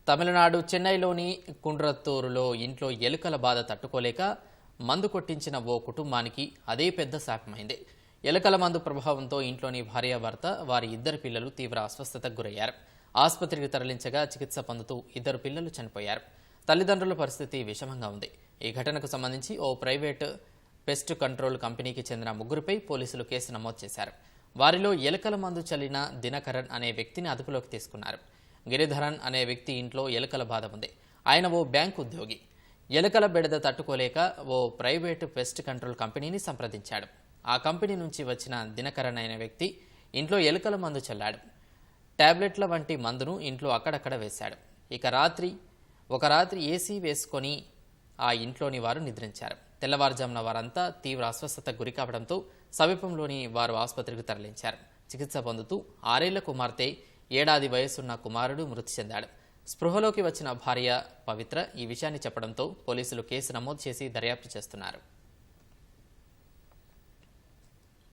తమిళనాడు చెన్నైలోని కుండ్రత్తూరులో ఇంట్లో ఎలుకల బాధ తట్టుకోలేక మందు కొట్టించిన ఓ కుటుంబానికి అదే పెద్ద శాపమైంది. ఎలుకల మందు ప్రభావంతో ఇంట్లోని భార్యాభర్త వారి ఇద్దరు పిల్లలు తీవ్ర అస్వస్థతకు గురయ్యారు. ఆసుపత్రికి తరలించగా చికిత్స పొందుతూ ఇద్దరు పిల్లలు చనిపోయారు. తల్లిదండ్రుల పరిస్థితి విషమంగా ఉంది. ఈ ఘటనకు సంబంధించి ఓ ప్రైవేటు పెస్ట్ కంట్రోల్ కంపెనీకి చెందిన ముగ్గురిపై పోలీసులు కేసు నమోదు చేశారు. వారిలో ఎలుకల మందు చల్లిన దినకరన్ అనే వ్యక్తిని అదుపులోకి తీసుకున్నారు. గిరిధరన్ అనే వ్యక్తి ఇంట్లో ఎలుకల బాధ ఉంది. ఆయన ఓ బ్యాంకు ఉద్యోగి. ఎలుకల బెడద తట్టుకోలేక ఓ ప్రైవేటు పెస్ట్ కంట్రోల్ కంపెనీని సంప్రదించాడు. ఆ కంపెనీ నుంచి వచ్చిన దినకరన్ అనే వ్యక్తి ఇంట్లో ఎలుకల మందు చల్లాడు. టాబ్లెట్ల వంటి మందును ఇంట్లో అక్కడక్కడ వేశాడు. ఒక రాత్రి ఏసీ వేసుకొని ఆ ఇంట్లోని వారు నిద్రించారు. తెల్లవారుజామున వారంతా తీవ్ర అస్వస్థతకు గురికావడంతో సమీపంలోని వారు ఆసుపత్రికి తరలించారు. చికిత్స పొందుతూ 6 ఏళ్ల కుమార్తె, 7 ఏడాది వయసున్న కుమారుడు మృతి చెందాడు. స్పృహలోకి వచ్చిన భార్య పవిత్ర ఈ విషయాన్ని చెప్పడంతో పోలీసులు కేసు నమోదు చేసి దర్యాప్తు చేస్తున్నారు.